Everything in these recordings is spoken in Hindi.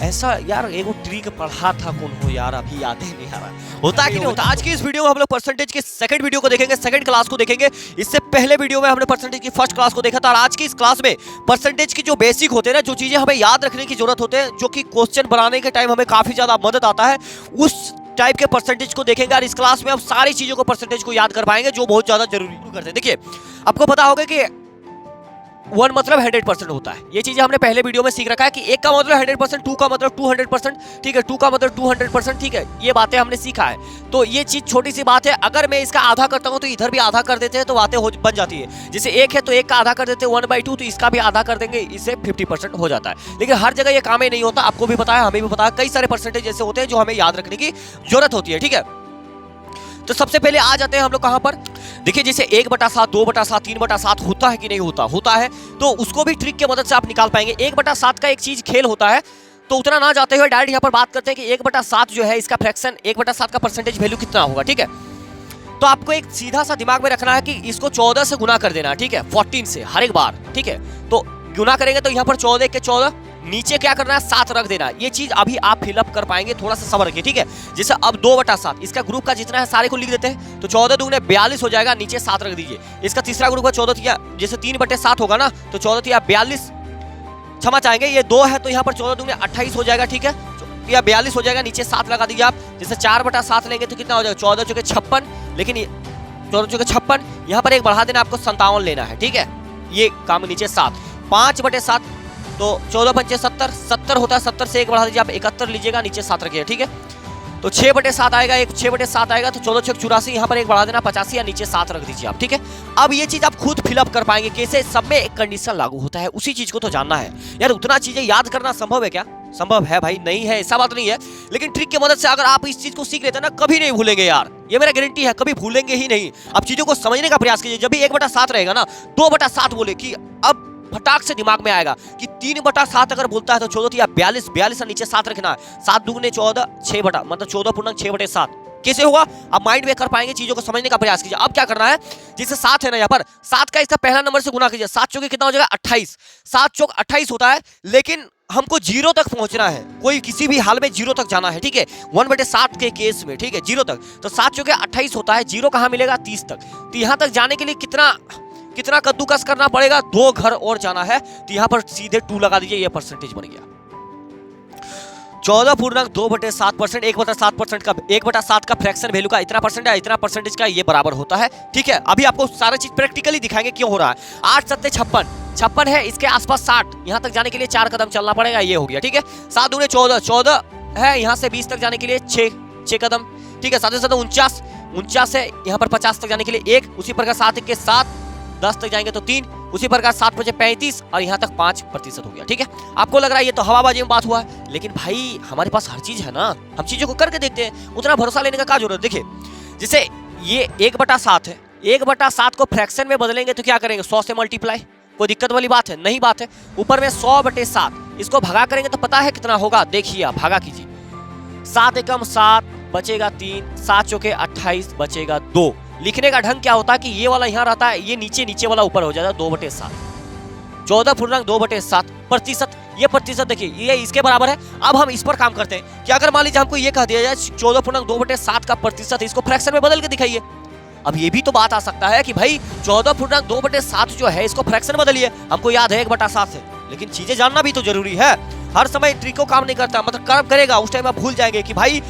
ऐसा यार एगो ट्रिक पढ़ा था कौन हो यार, अभी याद ही नहीं आ रहा। होता है कि नहीं होता। आज की इस वीडियो में हम लोग परसेंटेज के सेकंड वीडियो को देखेंगे, सेकंड क्लास को देखेंगे। इससे पहले वीडियो में हमने परसेंटेज की फर्स्ट क्लास को देखा था और आज की इस क्लास में परसेंटेज की जो बेसिक होते हैं ना, जो चीजें हमें याद रखने की जरूरत होते हैं, जो कि क्वेश्चन बनाने के टाइम हमें काफी ज्यादा मदद आता है, उस टाइप के परसेंटेज को देखेंगे। और इस क्लास में हम सारी चीजों को परसेंटेज को याद कर पाएंगे जो बहुत ज्यादा जरूरी करते हैं। देखिए आपको पता होगा कि 1 मतलब 100% होता है। ये चीजें हमने पहले वीडियो में सीख रखा है कि 1 का मतलब 100%, 2 का मतलब 200%, ठीक है, 2 का मतलब 200%, ठीक है, ये बातें हमने सीखा है। तो ये चीज छोटी सी बात है। अगर मैं इसका आधा करता हूं तो इधर भी आधा कर देते हैं तो बातें बन जाती है। जैसे 1 है तो 1 का आधा कर देते हैं 1/2, तो इसका भी आधा कर देंगे, इससे 50% हो जाता है। लेकिन हर जगह ये काम ही नहीं होता, आपको भी पता है, हमें भी पता है। कई सारे परसेंटेज ऐसे होते हैं जो हमें याद रखने की जरूरत होती है, ठीक है। तो सबसे पहले आ जाते हैं हम लोग कहां पर। देखिए जैसे 1/7, 2/7, 3/7 होता है कि नहीं होता, होता है। तो उसको भी ट्रिक की मदद से आप निकाल पाएंगे। 1/7 का एक चीज खेल होता है, तो उतना ना जाते हुए डायरेक्ट यहाँ पर बात करते हैं कि 1/7 जो है इसका फ्रैक्शन, 1/7 का परसेंटेज वैल्यू कितना होगा, ठीक है। तो आपको एक सीधा सा दिमाग में रखना है कि इसको 14 से गुना कर देना, ठीक है, 14 से हर एक बार, ठीक है। तो गुना करेंगे तो यहाँ पर 14 के 14, नीचे क्या करना है 7 रख देना। ये चीज अभी आप फिलअप कर पाएंगे, थोड़ा सा सब्र रखिए, ठीक है। जैसे अब 2/7 इसका ग्रुप का जितना है सारे को लिख देते हैं, तो 14 दूने 42 हो जाएगा, नीचे 7 रख दीजिए। इसका तीसरा ग्रुप का 14 थिया, जैसे 3/7 होगा ना, तो 14 थिया 42, क्षमा चाहेंगे ये 2 है तो यहाँ पर 14 दूने 28 हो जाएगा, ठीक है, या 42 हो जाएगा, नीचे 7 लगा दीजिए आप। जैसे 4/7 लेंगे तो कितना हो जाएगा 14 चौके 56, लेकिन 14 चौके 56, यहाँ पर एक बढ़ा देना, आपको 57 लेना है, ठीक है। ये काम नीचे 7, 5/7 तो 14 पंचे 70, 70 होता है, 70 से एक बढ़ा दीजिए आप, 71 लीजिएगा, नीचे 7 रखिएगा, ठीक है। तो 6/7 आएगा, एक 6/7 आएगा तो 14 छक 84, यहाँ पर एक बढ़ा देना 85 या नीचे 7 रख दीजिए आप, ठीक है। अब ये चीज आप खुद फिलअप कर पाएंगे कैसे, सब में एक कंडीशन लागू होता है, उसी चीज को तो जानना है यार। उतना चीजें याद करना संभव है क्या? संभव है भाई, नहीं है ऐसा बात नहीं है। लेकिन ट्रिक की मदद से अगर आप इस चीज को सीख लेते हैं ना, कभी नहीं भूलेंगे यार, ये मेरा गारंटी है, कभी भूलेंगे ही नहीं। आप चीजों को समझने का प्रयास कीजिए। जब भी 1/7 रहेगा ना, 2/7 बोले कि अब फटाक से दिमाग में आएगा कि 3/7 अगर बोलता है तो 14 या 42, 42 से नीचे 7 रखना है, 7 दूगुने 14, 6 बटा मतलब 14.6/7 कैसे होगा, आप माइंड में कर पाएंगे, चीजों को समझने का प्रयास कीजिए। अब क्या करना है, जैसे 7 है ना, यहाँ पर 7 का इसका पहला नंबर से गुना कीजिए, 7 चौके कितना हो जाएगा 28, 7 चौक 28 होता है, लेकिन हमको 0 तक पहुंचना है, कोई किसी भी हाल में 0 तक जाना है, ठीक है, 1/7 के केस में, ठीक है, 0 तक। तो 7 चौके 28 होता है, 0 कहां मिलेगा 30 तक। तो यहां तक जाने के लिए कितना कद्दूकस करना पड़ेगा, 2 घर और जाना है, तो यहां पर सीधे 2 लगा दीजिए, ये परसेंटेज बन गया 14.2/7%। 1/7% का 1/7 का फ्रैक्शन वैल्यू का इतना परसेंट है, इतना परसेंटेज का ये बराबर होता है, ठीक है। अभी आपको सारा चीज प्रैक्टिकली दिखाएंगे क्यों हो रहा है। 8 7 56, 56 है, इसके आसपास 60, यहां तक जाने के लिए 4 कदम चलना पड़ेगा, ये हो गया, ठीक है। 7 दूने 14, 14 है, यहां से 20 तक जाने के लिए 6 कदम, ठीक है। 7 7 49, 49 है, यहां पर 50 तक जाने के लिए 1, उसी प्रकार 7 के 7, 10 तक जाएंगे तो 3, उसी प्रकार 7 बचे 35 और यहाँ तक 5% हो गया, ठीक है। आपको लग रहा है ये तो हवाबाजी में बात हुआ है, लेकिन भाई हमारे पास हर चीज है ना, हम चीजों को करके देखते हैं, उतना भरोसा लेने का क्या जरूरत। देखिए जैसे ये 1/7 है, 1/7 को फ्रैक्शन में बदलेंगे तो क्या करेंगे, 100 से मल्टीप्लाई, कोई दिक्कत वाली बात है नहीं, बात है। ऊपर में 100/7, इसको भगा करेंगे तो पता है कितना होगा, देखिए आप भागा कीजिए, 7 एकम 7 बचेगा 3, 7 चौके 28 बचेगा 2। लिखने का ढंग क्या होता है कि ये वाला यहाँ रहता है, ये नीचे वाला ऊपर हो जाता है, 2/7, 14.2/7 प्रतिशत। ये प्रतिशत देखिए ये इसके बराबर है। अब हम इस पर काम करते हैं कि अगर मान लीजिए हमको ये कह दिया जाए 14.2/7 का प्रतिशत, इसको फ्रैक्शन में बदल के दिखाइए। अब ये भी तो बात आ सकता है कि भाई 14.2/7 जो है इसको फ्रैक्शन बदलिए, हमको याद है 1/7 है, लेकिन चीजें जानना भी तो जरूरी है। हर समय ट्रिको काम नहीं करता, मतलब कर्म करेगा उस टाइम आप भूल जाएंगे कि भाई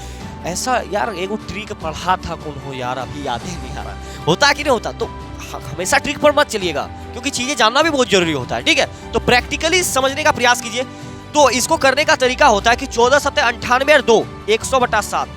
ऐसा यार एगो ट्रिक पढ़ा था कौन हो यार, अभी याद ही नहीं आ रहा। होता है कि नहीं होता। तो हमेशा ट्रिक पर मत चलिएगा, क्योंकि चीजें जानना भी बहुत जरूरी होता है, ठीक है। तो प्रैक्टिकली समझने का प्रयास कीजिए। तो इसको करने का तरीका होता है कि 14 7 98 और 2 100/7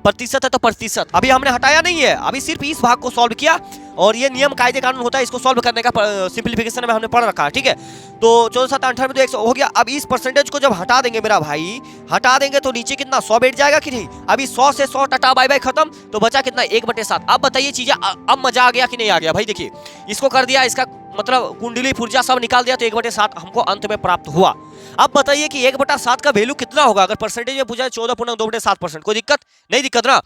प्रतिशत है, तो प्रतिशत अभी हमने हटाया नहीं है, अभी सिर्फ इस भाग को सॉल्व किया, और ये नियम कायदे कानून होता है, इसको सॉल्व करने का सिंपलीफिकेशन में हमने पढ़ रखा है, ठीक है। तो 14 7 98 तो 100 हो गया। अब इस परसेंटेज को जब हटा देंगे मेरा भाई, हटा देंगे तो नीचे कितना 100 बैठ जाएगा कि नहीं। अभी 100 से 100 टटा बाय बाय खत्म, तो बचा कितना 1/7। अब बताइए चीजें अब मजा आ गया कि नहीं आ गया भाई। देखिए इसको कर दिया, इसका मतलब कुंडली पुर्जा सब निकाल दिया, तो 1/7 हमको अंत में प्राप्त हुआ। अब बताइए कि 1/7 का वैल्यू कितना होगा अगर परसेंटेज में पूछा 14.2/7%। कोई दिक्कत नहीं, दिक्कत ना।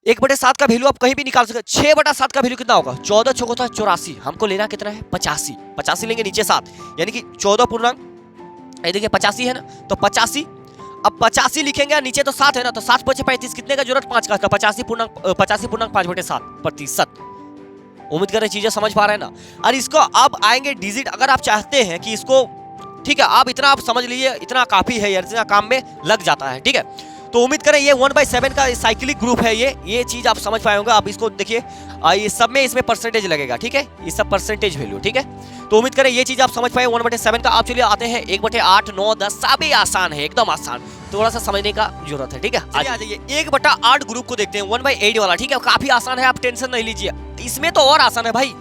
1/7 का वैल्यू आप कहीं भी निकाल सकते। 6/7 का वैल्यू कितना होगा, 14 छक होता है 84, हमको लेना कितना है 85, 85 लेंगे नीचे 7, यानी कि 14. ये देखिए 85 है ना, तो 85, अब 85 लिखेंगे और नीचे तो 7 है ना, तो 7 × 35 कितने का जरूरत 5 का, 85.5/5%। उम्मीद करें चीजें समझ पा रहे हैं ना। और इसको अब आएंगे डिजिट, अगर आप चाहते हैं कि इसको, ठीक है, आप इतना आप समझ लीजिए, इतना काफी है यार, इतना काम में लग जाता है, ठीक है। तो उम्मीद करें ये 1/7 का साइक्लिक ग्रुप है, ये चीज आप समझ पाए होंगे। आप इसको देखिए, ये सब में इसमें परसेंटेज लगेगा, ठीक है, ये सब परसेंटेज वैल्यू, ठीक है। तो उम्मीद करें ये चीज आप समझ पाए 1/7 का। आप चलिए आते हैं 1/8, 9, 10, सभी आसान है, एकदम आसान, थोड़ा सा समझने का जरूरत है, ठीक है। आ जाइए 1/8 ग्रुप को देखते हैं, 1/8 वाला, ठीक है, काफी आसान है, आप टेंशन नहीं लीजिए। इसमें तो और आसान है भाई,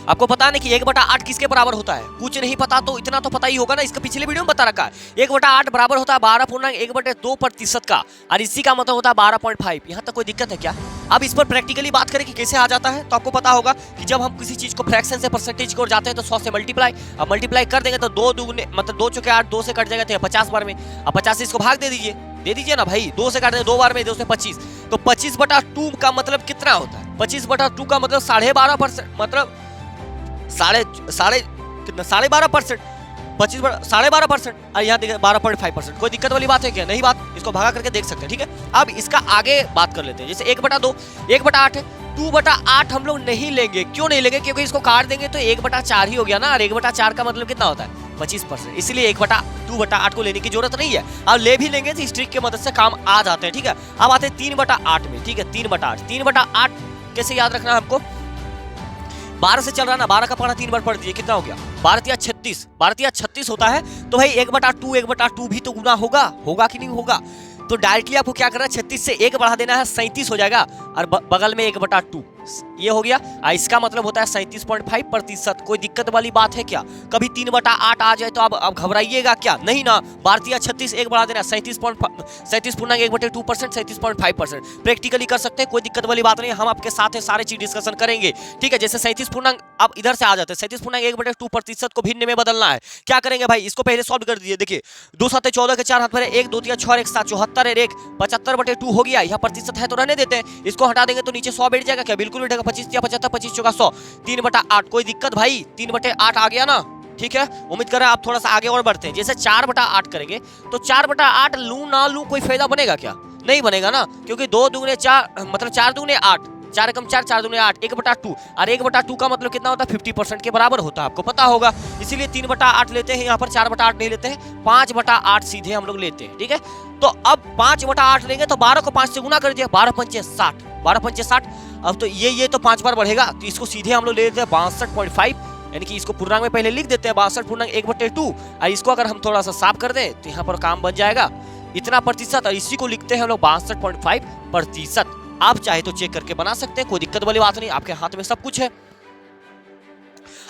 आपको पता नहीं कि 1/8 किसके बराबर होता है, कुछ नहीं पता तो इतना तो पता ही होगा ना, इसका पिछले वीडियो में बता रखा है। 1/8 बराबर होता है 12.1/2% का, और इसी का मतलब होता है 12.5। यहाँ तक कोई दिक्कत है क्या? अब इस पर प्रैक्टिकली बात करें कि कैसे आ जाता है, तो आपको पता होगा कि जब हम किसी चीज को फ्रैक्शन से परसेंटेज की ओर जाते हैं तो 100 से मल्टीप्लाई, अब मल्टीप्लाई कर देंगे तो 2 दूगुने मतलब 2 चौके 8, 2 से कट जाएगा तो 50 बार में, अब 50 इसको भाग दे दीजिए ना भाई, 2 से काट देंगे 2 बार में, 2 से 25, तो 25/2 का मतलब कितना होता है? 25/2 का मतलब 12.5%, मतलब साढ़े कितना 12.5%, 12.5%, और यहाँ देखिए 12.5%। कोई दिक्कत वाली बात है क्या? नहीं बात, इसको भागा करके देख सकते हैं, ठीक है। अब इसका आगे बात कर लेते हैं, जैसे 1/2 1/8 है, 2/8 हम लोग नहीं लेंगे। क्यों नहीं लेंगे? क्योंकि इसको काट देंगे तो 1/4 ही हो गया ना, और 1/4 का मतलब कितना होता है? 25%, इसलिए 2/8 को लेने की जरूरत नहीं है। अब ले भी लेंगे तो इस ट्रिक की मदद से काम आ जाते हैं, ठीक है। अब आते हैं 3/8 में, ठीक है, 3/8 कैसे याद रखना है हमको? 12 से चल रहा है ना, 12 का पढ़ा 3 बार पढ़ दीजिए, कितना हो गया? 12×36 होता है, तो भाई 1/2 भी तो गुना होगा कि नहीं होगा? तो डायरेक्टली आपको क्या करना है, 36 से 1 बढ़ा देना है, 37 हो जाएगा, और बगल में 1/2 ये हो गया। इसका मतलब होता है 37.5%। कोई दिक्कत वाली बात है क्या? कभी 3/8 आ जाए तो अब घबराइएगा क्या? नहीं ना, 12×36 1 बढ़ा देना, 37.1/2%, 37.5%। प्रैक्टिकली कर सकते हैं, कोई दिक्कत वाली बात नहीं, हम आपके साथ है, सारे चीज डिस्कशन करेंगे, ठीक है। जैसे 37 अब इधर से आ जाते हैं, 37.1/2% को भिन्न में बदलना है। क्या करेंगे भाई? इसको पहले सॉल्व कर दीजिए। देखिए 2 7 14 के 4 हाथ भरे, 1 2 3 6 1 7 74 1 75/2 हो गया। यहाँ प्रतिशत है तो रहने देते हैं, इसको हटा देंगे तो नीचे 100 बैठ जाएगा क्या? बिल्कुल बैठेगा। 25 या 75, 25 चौका 100, 3/8। कोई दिक्कत भाई? 3/8 आ गया ना, ठीक है। उम्मीद कर रहे हैं आप थोड़ा सा आगे और बढ़ते हैं। जैसे 4/8 करेंगे तो 4/8 लूं ना लूं कोई फायदा बनेगा क्या? नहीं बनेगा ना, क्योंकि 2 दूगुने 4 मतलब 4 दूगुने 8, 4 कम 4, 4 दूगुने 8, 1/2, और 1/2 का मतलब कितना होता है? 50% के बराबर होता है, आपको पता होगा। इसीलिए 3/8 लेते हैं, यहाँ पर 4/8 नहीं लेते हैं, 5/8 सीधे हम लोग लेते हैं, ठीक है। तो अब 5/8 लेंगे तो 12 को 5 से गुना कर दिया, 12 पंचे 60, 12 पंचे 60। अब तो ये तो 5 बार बढ़ेगा, तो इसको सीधे हम लोग ले लेते हैं 62.5, यानी कि इसको पूर्णांक में पहले लिख देते हैं 62.1/2, और इसको अगर हम थोड़ा सा साफ कर दें तो यहाँ पर काम बन जाएगा इतना प्रतिशत, और इसी को लिखते हैं हम लोग 62.5%। आप चाहे तो चेक करके बना सकते हैं, कोई दिक्कत वाली बात नहीं, आपके हाथ में सब कुछ है।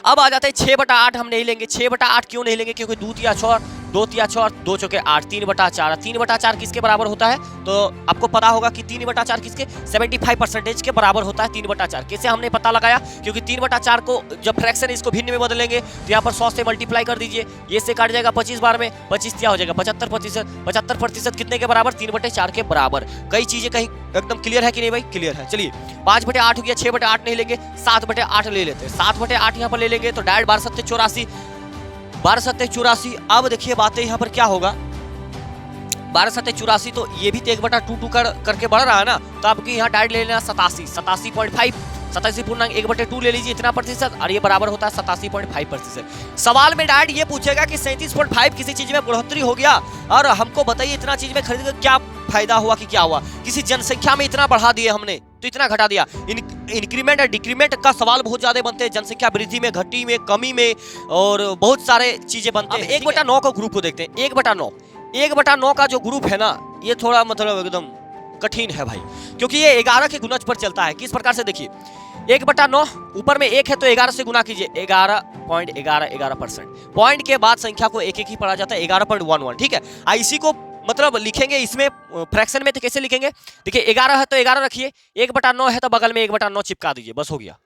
अब आ जाते हैं 6/8 हम नहीं लेंगे। 6/8 क्यों नहीं लेंगे? क्योंकि 2 3 6, 2 3 6, 2 चौके 8, 3/4। 3/4 किसके बराबर होता है? तो आपको पता होगा कि 3/4 किसके 75% के बराबर होता है। 3/4 कैसे हमने पता लगाया? क्योंकि 3/4 को जब फ्रैक्शन इसको भिन्न में बदलेंगे तो यहाँ पर 100 से मल्टीप्लाई कर दीजिए, ये से काट जाएगा 25 बार में, 25 क्या हो जाएगा? 75%। 75% कितने के बराबर? 3/4 के बराबर। कई चीजें कहीं एकदम क्लियर है कि नहीं भाई? क्लियर है। चलिए 5/8 हो गया, 6/8 नहीं लेंगे, 7/8 ले लेते हैं। 7/8 यहाँ पर ले लेंगे तो डायरेक्ट 12 7 84, 12 7 84। अब देखिए बातें यहाँ पर क्या होगा, 12 7 84, तो ये भी तो 1/2 करके बढ़ रहा है ना, तो आपकी यहाँ डायरेक्ट ले लेना 87.5, 87.1/2 ले लीजिए, इतना प्रतिशत, और ये बराबर होता है 87.5%। सवाल में डायरेक्ट ये पूछेगा कि 37.5 किसी चीज में बढ़ोतरी हो गया, और हमको बताइए इतना चीज में खरीद कर क्या फायदा हुआ कि क्या हुआ? किसी जनसंख्या में इतना बढ़ा दिए हमने तो इतना घटा दिया। इंक्रीमेंट और डिक्रीमेंट का सवाल बहुत ज्यादा बनते हैं, जनसंख्या वृद्धि में, घटी में, कमी में, और बहुत सारे चीजें बनते हैं। 1/9 का ग्रुप को देखते हैं। 1/9 का जो ग्रुप है ना, ये थोड़ा मतलब एकदम कठिन है भाई, क्योंकि ये 11 के गुणज पर चलता है। किस प्रकार से? देखिए 1/9 ऊपर में 1 है तो 11 से गुना कीजिए, 11.11%। पॉइंट के बाद संख्या को एक ही पढ़ा जाता है, 11.11, ठीक है। इसी को मतलब लिखेंगे इसमें फ्रैक्शन में, तो कैसे लिखेंगे? देखिए 11 है तो 11 रखिए, 1/9 है तो बगल में 1/9 चिपका दीजिए, बस हो गया।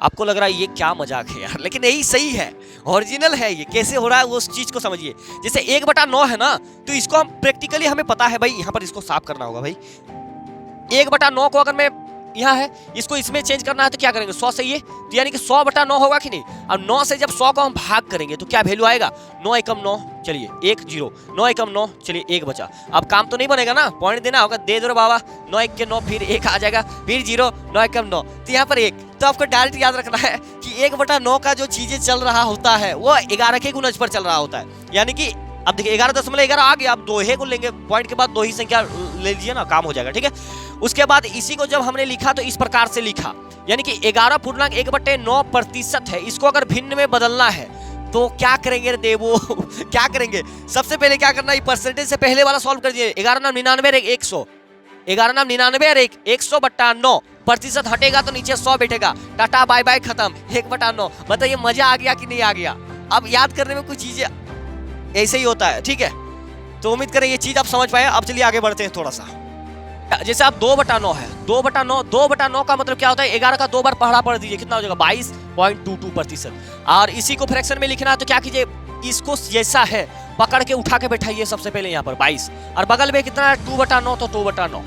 आपको लग रहा है ये क्या मजाक है यार, लेकिन यही सही है, ओरिजिनल है। ये कैसे हो रहा है वो उस चीज को समझिए। जैसे 1/9 है ना, तो इसको हम प्रैक्टिकली हमें पता है भाई, यहाँ पर इसको साफ करना होगा भाई। 1/9 को अगर मैं यहाँ है, इसको इसमें चेंज करना है तो क्या करेंगे 100 सही है, तो यानी कि 100/9 होगा कि नहीं। अब 9 से जब 100 को हम भाग करेंगे तो क्या वैल्यू आएगा 9 एकम 9, चलिए 1 0, 9 एकम 9, चलिए 1 बचा। अब काम तो नहीं बनेगा ना, पॉइंट देना होगा, दे दो बाबा, 9 1 के 9, फिर 1 आ जाएगा, फिर 0, 9 एकम 9, तो यहाँ पर 1। तो आपको डायरेक्ट याद रखना है कि 1/9 का जो चीजें चल रहा होता है वो 11 के गुणज पर चल रहा होता है, यानी कि अब देखिए 11.11 आ गया, आप 2 को लेंगे, पॉइंट के बाद 2 ही संख्या ले लीजिए ना, काम हो जाएगा, ठीक है। उसके बाद इसी को जब हमने लिखा तो इस प्रकार से लिखा, यानी कि 11.1/9% है, इसको अगर भिन्न में बदलना है तो क्या करेंगे रे देवो क्या करेंगे, सबसे पहले क्या करना है, परसेंटेज से पहले वाला सॉल्व कर दीजिए। 11×99 100, 11×99 100/9, प्रतिशत हटेगा तो नीचे 100 बैठेगा, टाटा बाय बाय खत्म, 1/9। बताइए मजा आ गया कि नहीं आ गया। अब याद करने में कुछ चीजें ऐसे ही होता है, ठीक है। तो उम्मीद करें ये चीज आप समझ पाए। अब चलिए आगे बढ़ते हैं थोड़ा सा। जैसे आप 2/9 है, 2/9 का मतलब क्या होता है, 11 का 2 बार पढ़ा पढ़ दीजिए, कितना हो जाएगा 22.22%। और इसी को फ्रैक्शन में लिखना है तो क्या कीजिए, इसको जैसा है पकड़ के उठा के बैठाइए सबसे पहले यहाँ पर 22, और बगल में कितना है 2/9, तो 2/9,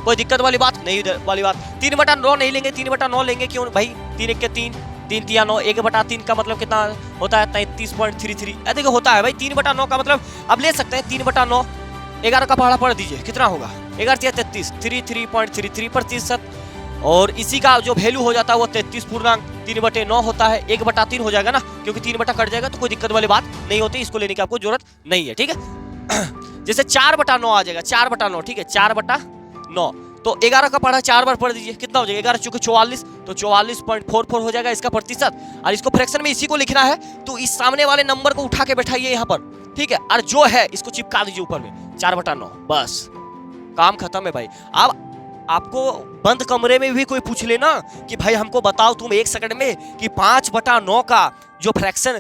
कोई दिक्कत वाली बात नहीं वाली बात। 3/9 नहीं लेंगे, 3/9 लेंगे, क्यों भाई, 3 1 के 3, 3 3 9, 1/3 का मतलब कितना होता है 33.33, देखो होता है भाई। 3/9 का मतलब अब ले सकते हैं 3/9, 11 का पढ़ा पढ़ दीजिए, कितना होगा 11 33, 33.33%। और इसी का जो वैल्यू हो जाता है वो 33.3/9 होता है, 1/3 हो जाएगा ना, क्योंकि 3 बटा कट जाएगा तो कोई दिक्कत वाली बात नहीं होती, इसको लेने की आपको जरूरत नहीं है, ठीक है। जैसे 4/9 आ जाएगा, 4/9, ठीक है, 4/9, तो 11 का पढ़ा 4 बार पढ़ दीजिए, कितना हो जाएगा 11 चूंकि 44, तो 44.44 हो जाएगा इसका प्रतिशत। और इसको फ्रैक्शन में इसी को लिखना है तो इस सामने वाले नंबर को उठा के बैठाइए यहाँ पर, ठीक है, और जो है इसको चिपका दीजिए ऊपर में 4/9, बस काम खत्म है भाई। अब आपको बंद कमरे में भी कोई पूछ लेना कि भाई हमको बताओ तुम 1 सेकंड में कि 5/9 का जो फ्रैक्शन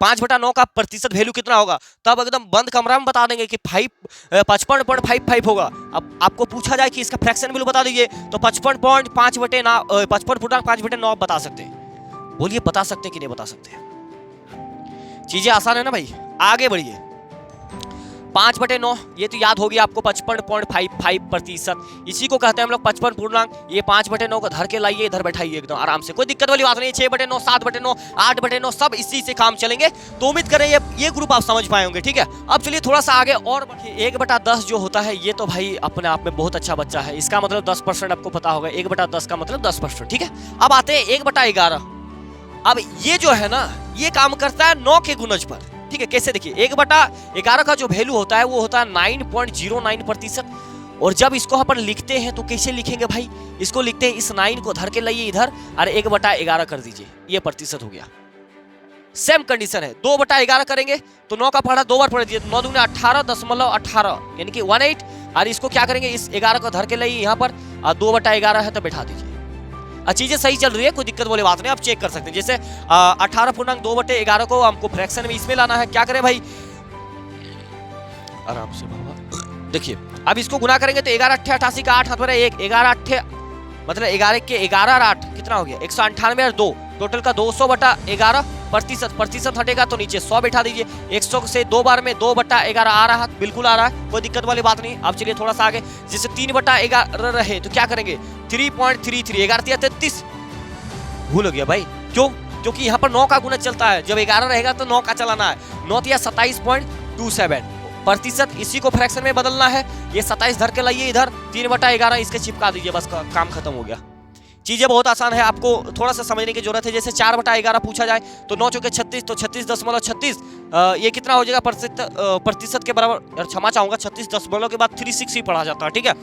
5/9 का प्रतिशत वैल्यू कितना होगा, तब एकदम बंद कमरा में बता देंगे कि 55.55 होगा। अब आपको पूछा जाए कि इसका फ्रैक्शन वैल्यू बता दीजिए तो 55.5/9 बता सकते हैं। बोलिए बता सकते हैं कि नहीं बता सकते? चीजें आसान है ना भाई, आगे बढ़िए। 5/9 ये तो याद होगी आपको, 55.55%, इसी को कहते हैं हम लोग 55 पूर्णांक। ये 5/9 को धर के लाइए, इधर बैठाइए एकदम आराम से, कोई दिक्कत वाली बात नहीं। 6/9, 7/9, 8/9 सब इसी से काम चलेंगे। तो उम्मीद करें ये ग्रुप आप समझ पाए होंगे, ठीक है। अब चलिए थोड़ा सा आगे और बढ़िए। 1/10 जो होता है ये तो भाई अपने आप में बहुत अच्छा बच्चा है, इसका मतलब 10% आपको पता होगा, 1/10 का मतलब 10%, ठीक है। अब आते हैं 1/11। अब ये जो है ना ये काम करता है 9 के गुणज पर, ठीक है। कैसे देखिए, 1/11 का जो वैल्यू होता है वो होता है 9.09%। और जब इसको अपन लिखते हैं तो कैसे लिखेंगे भाई, इसको लिखते हैं, इस 9 को धर के लाइए इधर और 1/11 कर दीजिए, ये प्रतिशत हो गया। सेम कंडीशन है, 2/11 करेंगे तो 9 का पढ़ा 2 बार पढ़ दीजिए, 9 दूनी 18.18 यानी कि 18। और इसको क्या करेंगे, इस 11 को धर के लाइए यहाँ पर, और 2/11 है तो बैठा दीजिए। चीजें सही चल रही है, कोई दिक्कत वाली बात नहीं, आप चेक कर सकते हैं। जैसे 18.2/11 को हमको फ्रैक्शन में इसमें लाना है, क्या करें भाई, आराम से बाबा देखिए। अब इसको गुना करेंगे तो 11 8 88 का 8 हाथ में 1, 11 8 मतलब 11 के 11 और 8 कितना हो गया 198 और 2, टोटल का 200/11 प्रतिशत हटेगा तो नीचे 100 बैठा दीजिए। 100 से 2 बार में 2/11 आ रहा है, बिल्कुल आ रहा है, कोई दिक्कत वाली बात नहीं। अब चलिए थोड़ा सा आगे, जैसे 3/11 रहे तो क्या करेंगे 3.33, 11 33 भूल हो गया भाई, क्यों, क्योंकि यहाँ पर 9 का गुणज चलता है, जब 11 रहेगा तो 9 का चलाना है, 9 27.27 प्रतिशत। इसी को फ्रैक्शन में बदलना है, ये 27 धर के लाइए इधर, 3/11 इसके चिपका दीजिए, बस काम खत्म हो गया। चीजें बहुत आसान है, आपको थोड़ा सा समझने की जरूरत है। जैसे 4/11 पूछा जाए तो 9 चौके 36, तो 36.36 ये कितना हो जाएगा प्रतिशत के बराबर, क्षमा चाहूंगा 36 के बाद 36 ही पढ़ा जाता है, ठीक है।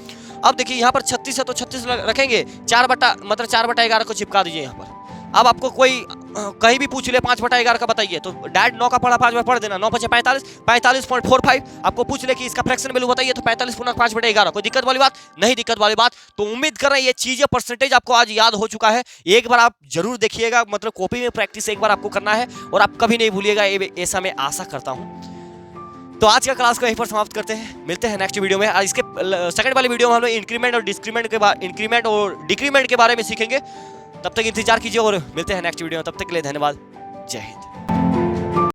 अब देखिए यहाँ पर 36 है तो 36 रखेंगे, 4/11 को चिपका दीजिए यहाँ पर। अब आपको कोई कहीं भी पूछ ले 5/11 का बताइए तो डायरेक्ट 9 का पढ़ा 5 बार पढ़ देना, 9 5 45, 45.45। आपको पूछ ले कि इसका फ्रैक्शन वैल्यू बताइए तो 45.5/11, कोई दिक्कत वाली बात नहीं, दिक्कत वाली बात। तो उम्मीद कर रहे हैं ये चीजें परसेंटेज आपको आज याद हो चुका है। एक बार आप जरूर देखिएगा, मतलब कॉपी में प्रैक्टिस एक बार आपको करना है और आप कभी नहीं भूलिएगा, ऐसा मैं आशा करता हूँ। तो आज का क्लास को यहीं पर समाप्त करते हैं, मिलते हैं नेक्स्ट वीडियो में। इसके सेकंड वाली वीडियो में हम लोग इंक्रीमेंट और डिक्रीमेंट के बारे में सीखेंगे। तब तक इंतजार कीजिए और मिलते हैं नेक्स्ट वीडियो में, तब तक के लिए धन्यवाद, जय हिंद।